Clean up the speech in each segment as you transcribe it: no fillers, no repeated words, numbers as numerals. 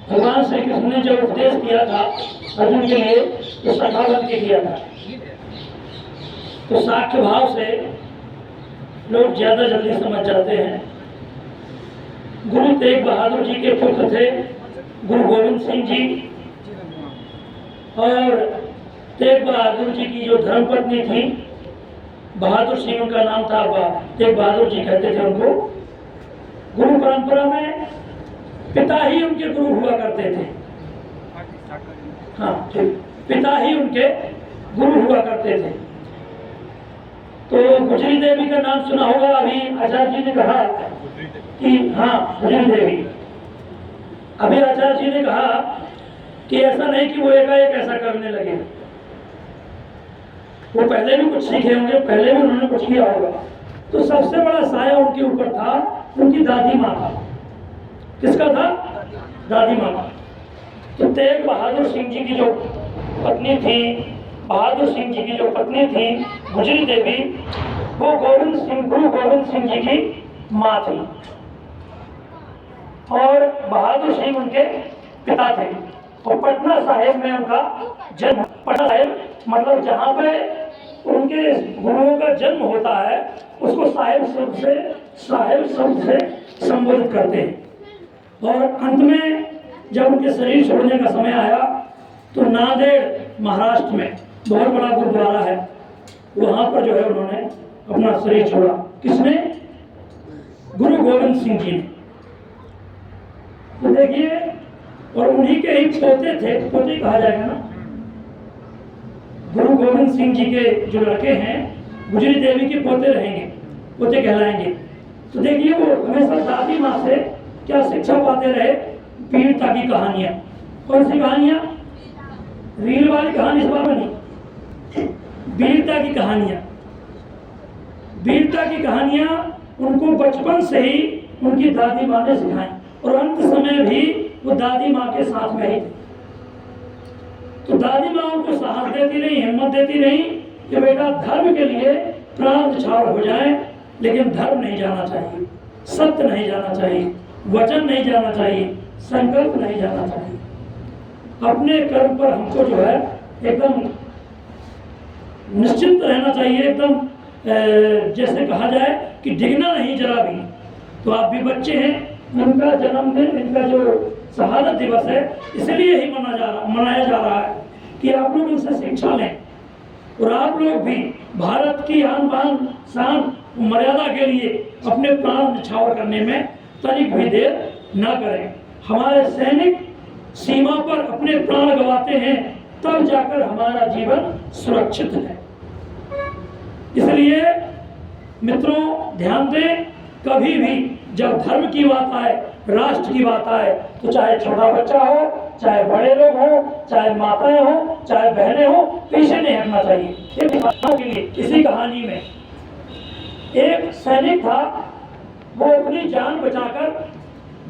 भगवान श्री कृष्ण ने जो उपदेश किया था अर्जुन के लिए तो सखा बन के किया था। तो साख्य भाव से लोग ज्यादा जल्दी समझ जाते हैं। गुरु तेग बहादुर जी के पुत्र थे गुरु गोविंद सिंह जी, और तेग बहादुर जी की जो धर्मपत्नी थी बहादुर सिंह, उनका नाम था तेग बहादुर जी कहते थे उनको। गुरु परंपरा में पिता ही उनके गुरु हुआ करते थे। हाँ ठीक, पिता ही उनके गुरु हुआ करते थे। तो गुजरी देवी का नाम सुना होगा। अभी आचार्य जी ने कहा कि हाँ गुजरी देवी, अभी आचार्य जी ने कहा कि ऐसा नहीं कि वो एकाएक ऐसा करने लगे, वो पहले भी कुछ सीखे होंगे, पहले भी उन्होंने कुछ किया होगा। तो सबसे बड़ा साया उनके ऊपर था उनकी दादी माँ का। किसका था? दादी माँ का। तो तेग बहादुर सिंह जी की जो पत्नी थी, बहादुर सिंह जी की जो पत्नी थी गुजरी देवी, वो गुरु गोविंद सिंह जी की माँ थी, और बहादुर सिंह उनके पिता थे। और पटना साहिब में उनका जन्म, पटना साहिब मतलब जहाँ पे उनके गुरुओं का जन्म होता है उसको साहिब शब्द से संबोधित करते हैं। और अंत में जब उनके शरीर छोड़ने का समय आया तो नांदेड़ महाराष्ट्र में बहुत बड़ा गुरुद्वारा है, वहाँ पर जो है उन्होंने अपना शरीर छोड़ा। किसने? गुरु गोविंद सिंह जी ने। तो देखिए, और उन्हीं के ही पोते थे, पोते कहा जाएगा ना, गुरु गोविंद सिंह जी के जो लड़के हैं गुजरी देवी के पोते रहेंगे, पोते कहलाएंगे। तो देखिए वो हमेशा दादी माँ से क्या शिक्षा पाते रहे? वीरता की कहानियां। कौन सी कहानियां? रील वाली कहानी इस बार बनी, वीरता की कहानियां। वीरता की कहानियां उनको बचपन से ही उनकी दादी माँ ने सिखाई, और अंत समय भी वो दादी माँ के साथ में ही थी। तो दादी माँ उनको साहस देती रही, हिम्मत देती रही कि बेटा धर्म के लिए प्राण न्यौछावर हो जाए, लेकिन धर्म नहीं जाना चाहिए, सत्य नहीं जाना चाहिए, वचन नहीं जाना चाहिए, संकल्प नहीं जाना चाहिए। अपने कर्म पर हमको जो है एकदम निश्चिंत रहना चाहिए, एकदम जैसे कहा जाए कि डिगना नहीं जरा भी। तो आप भी बच्चे हैं, इनका जन्मदिन, इनका जो शहादत दिवस है इसलिए ही मनाया जा रहा है कि आप लोग इनसे शिक्षा लें, और आप लोग भी भारत की आन बान शान मर्यादा के लिए अपने प्राण न्यौछावर करने में तनिक भी देर न करें। हमारे सैनिक सीमा पर अपने प्राण गंवाते हैं, तब जाकर हमारा जीवन सुरक्षित है। इसलिए मित्रों ध्यान दें, कभी भी जब धर्म की बात आए, राष्ट्र की बात आए, तो चाहे छोटा बच्चा हो, चाहे बड़े लोग हो, चाहे माताएं हो, चाहे बहनें हो, पीछे नहीं हटना चाहिए। के लिए इसी कहानी में एक सैनिक था, वो अपनी जान बचाकर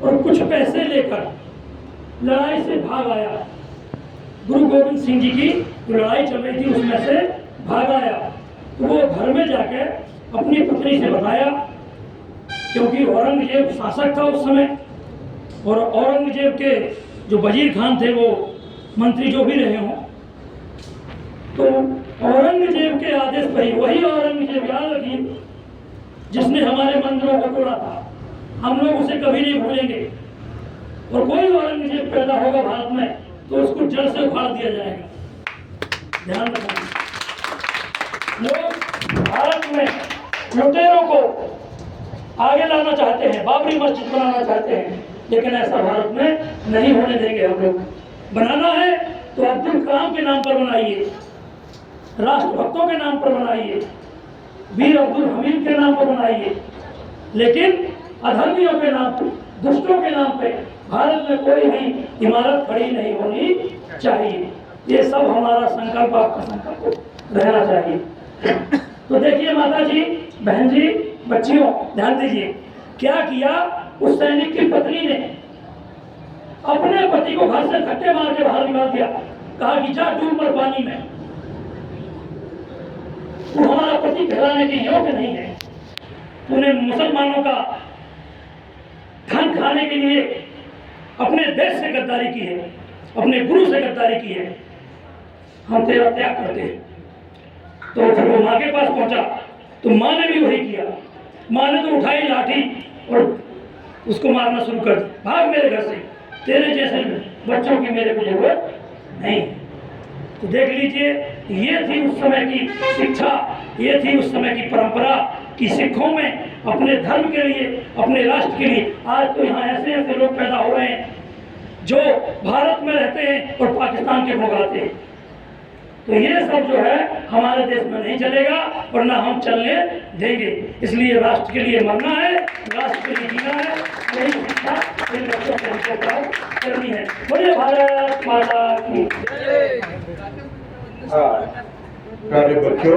और कुछ पैसे लेकर लड़ाई से भाग आया। गुरु गोविंद सिंह जी की लड़ाई चल रही थी, उसमें से भाग आया। तो वो घर में जाकर अपनी पत्नी से बताया, क्योंकि औरंगजेब शासक था उस समय, और औरंगजेब के जो वजीर खान थे वो मंत्री जो भी रहे हों, तो औरंगजेब के आदेश पर ही, वही औरंगजेब याद रखिए जिसने हमारे मंदिरों को तोड़ा था, हम लोग उसे कभी नहीं भूलेंगे। और कोई औरंगजेब पैदा होगा भारत में तो उसको जड़ से उखाड़ दिया जाएगा, ध्यान रखना। लोग भारत में लुटेरों को आगे लाना चाहते हैं, बाबरी मस्जिद बनाना चाहते हैं, लेकिन ऐसा भारत में नहीं होने देंगे हम लोग। बनाना है तो अब्दुल कलाम के नाम पर बनाइए, राष्ट्रभक्तों के नाम पर बनाइए, वीर अब्दुल हमीद के नाम पर बनाइए, लेकिन अधर्मियों के नाम पर, दुष्टों के नाम पे भारत में कोई भी इमारत खड़ी नहीं होनी चाहिए। ये सब हमारा संकल्प, आपका संकल्प रहना चाहिए। तो देखिए माता जी, बहन जी, बच्चियों, ध्यान दीजिए, क्या किया उस सैनिक की पत्नी ने? अपने पति को घर से धक्के मार के बाहर निकाल दिया, कहा कि जा डूब मर पानी में, तू हमारा पति कहलाने के योग्य नहीं है, तूने मुसलमानों का धन खाने के लिए अपने देश से गद्दारी की है, अपने गुरु से गद्दारी की है, हम तेरा त्याग करते हैं। तो फिर वो माँ के पास पहुंचा तो माँ ने भी वही किया। माँ ने तो उठाई लाठी और उसको मारना शुरू कर दिया, भाग मेरे घर से, तेरे जैसे बच्चों की मेरे को जरूरत नहीं। तो देख लीजिए, ये थी उस समय की शिक्षा, ये थी उस समय की परंपरा कि सिखों में अपने धर्म के लिए, अपने राष्ट्र के लिए। आज तो यहाँ ऐसे ऐसे लोग पैदा हो रहे हैं जो भारत में रहते हैं और पाकिस्तान के भोगाते हैं। तो ये सब जो है हमारे देश में नहीं चलेगा और ना हम चलने देंगे। इसलिए राष्ट्र के लिए मरना है, राष्ट्र के लिए जीना है, यही शिक्षा इन बच्चों को हमको प्राप्त करनी है। बोलिए भारत माता की जय। प्यारे बच्चों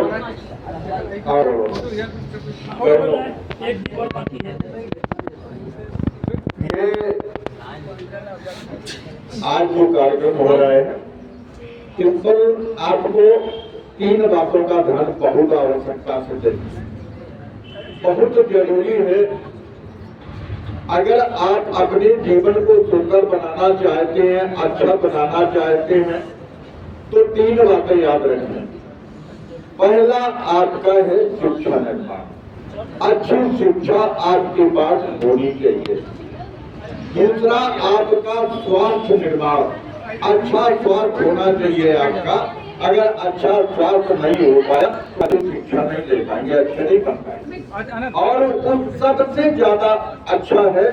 और एक और बाकी है, ये आज जो कार्यक्रम हो रहा है इस पर आपको 3 बातों का ध्यान बहुत आवश्यकता से देना बहुत जरूरी है। अगर आप अपने जीवन को सुंदर बनाना चाहते हैं, अच्छा बनाना चाहते हैं, तो 3 बातें याद रखें। पहला आपका है शिक्षा निर्माण, अच्छी शिक्षा आपके पास होनी चाहिए। दूसरा आपका स्वास्थ्य निर्माण, अच्छा स्वास्थ्य होना चाहिए आपका। अगर अच्छा स्वास्थ्य नहीं हो पाया तो शिक्षा नहीं ले पाएंगे, अच्छे नहीं बन पाएंगे। और उस सबसे ज्यादा अच्छा है